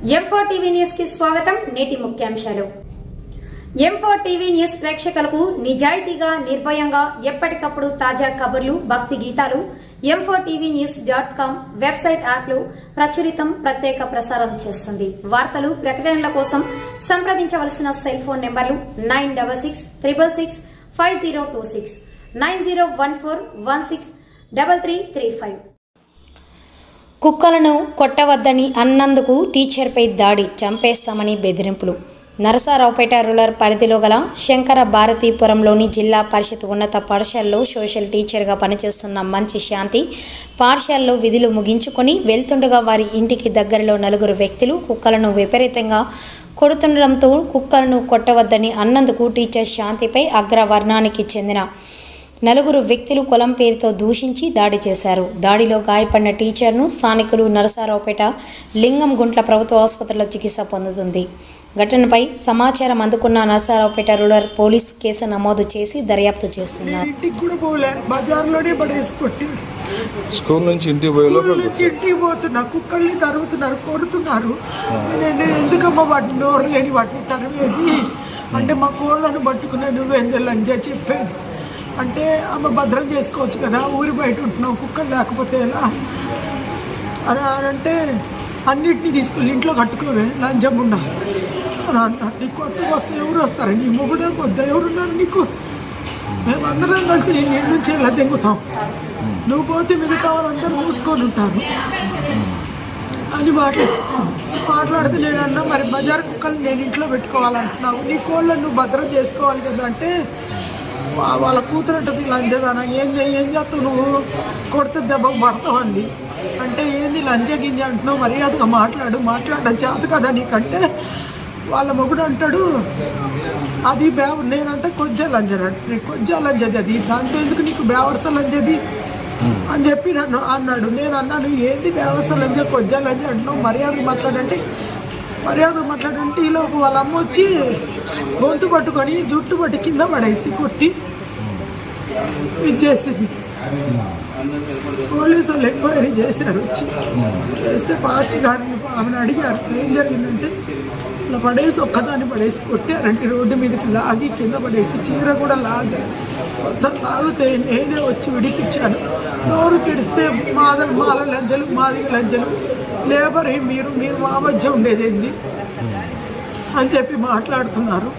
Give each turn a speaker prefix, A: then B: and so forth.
A: M4 TV news కి స్వాగతం. నేటి ముఖ్యాంశాలు. M4 టీవీ న్యూస్ ప్రేక్షకులకు నిజాయితీగా, నిర్భయంగా ఎప్పటికప్పుడు తాజా కబుర్లు, భక్తి గీతాలు m4tvnews.com వెబ్సైట్ యాప్లు ప్రచురితం, ప్రత్యేక ప్రసారం చేస్తుంది. వార్తలు, ప్రకటనల కోసం సంప్రదించవలసిన సెల్ ఫోన్ నెంబర్లు 9666665026 9014163335.
B: కుక్కలను కొట్టవద్దని అన్నందుకు టీచర్పై దాడి, చంపేస్తామని బెదిరింపులు. నరసరావుపేట రూరల్ పరిధిలో గల శంకర భారతీపురంలోని జిల్లా పరిషత్ ఉన్నత పాఠశాలలో సోషల్ టీచర్గా పనిచేస్తున్న మంచి శాంతి పాఠశాలలో విధులు ముగించుకొని వెళ్తుండగా వారి ఇంటికి దగ్గరలో నలుగురు వ్యక్తులు కుక్కలను విపరీతంగా కొడుతుండడంతో కుక్కలను కొట్టవద్దని అన్నందుకు టీచర్ శాంతిపై అగ్రవర్ణానికి చెందిన నలుగురు వ్యక్తులు కులం పేరుతో దూషించి దాడి చేశారు. దాడిలో గాయపడిన టీచర్ను స్థానికులు నరసరావుపేట లింగం గుంట్ల ప్రభుత్వ ఆసుపత్రిలో చికిత్స పొందుతుంది. ఘటనపై సమాచారం అందుకున్న నరసరావుపేట రూరల్ పోలీస్ కేసు నమోదు చేసి దర్యాప్తు చేస్తున్నారు.
C: స్కూల్ నుంచి ఇంటికి
D: పోతున్నా, కుక్కల్ని తరుగుతున్నారు, కొడుతున్నారు. నేను ఎందుకమ్మా వాటిని నోరు లేని వాటిని తరివేది అంటే మా కోళ్ళను పట్టుకున్నా నువ్వేందో లంజా చెప్పేది అంటే ఆమె భద్రం చేసుకోవచ్చు కదా, ఊరి బయట ఉంటున్నావు, కుక్కలు లేకపోతే ఎలా అని అంటే అన్నిటినీ తీసుకెళ్ళి ఇంట్లో కట్టుకోవే లంచం ఉన్నా అని అంటారు. నీకు కొత్తగా వస్తే ఎవరు వస్తారు? నీ మొగుడే వద్దా, ఎవరున్నారు నీకు? మేమందరం కలిసి నేను ఇంటి నుంచి ఎలా దెంగుతాం, నువ్వు పోతే మిగతా వాళ్ళందరూ మూసుకొని ఉంటారు అని మాట్లాడితే నేనన్నా మరి బజార్ కుక్కలు నేను ఇంట్లో పెట్టుకోవాలంటున్నావు, నీ కోళ్ళను నువ్వు భద్రం చేసుకోవాలి కదా అంటే వాళ్ళ కూతురు ఉంటుంది లంచదాన, ఏం చేస్తావు నువ్వు, కొడితే దెబ్బకు పడతావండి అంటే ఏంది లంచ గింజ అంటున్నావు, మర్యాదగా మాట్లాడడం చేత కదా నీకంటే వాళ్ళ మొగుడు అంటాడు అది నేనంటే కొంచెం లంజది అంటే కొంచెం లంజది అది, దాంతో ఎందుకు నీకు బేవర్స లంజది అని చెప్పి నన్ను అన్నాడు. నేను అన్నాను ఏంది బేవర్స లంజ కొంచెం లంజ అంటున్నావు, మర్యాదగా మాట్లాడంటే ఈలోపు వాళ్ళ అమ్మ వచ్చి గొంతు పట్టుకొని జుట్టు పట్టి కింద పడేసి కొట్టి ఇచ్చేసింది. పోలీసు వాళ్ళు ఎంక్వైరీ చేశారు, వచ్చి చేస్తే పాస్ట్ గారిని ఆమెను అడిగారు ఏం జరిగిందంటే ఇలా పడేసి ఒక్కదాన్ని పడేసి కొట్టారంటే రోడ్డు మీదకి లాగి కింద పడేసి చీర కూడా లాగి మొత్తం లాగితే నేనే వచ్చి విడిపించాను. నోరు తెరిస్తే మాల లంజలు, మాదిగ లంజలు, లేబర్ మీరు మా మధ్య ఉండేది ఏంది అని చెప్పి మాట్లాడుతున్నారు.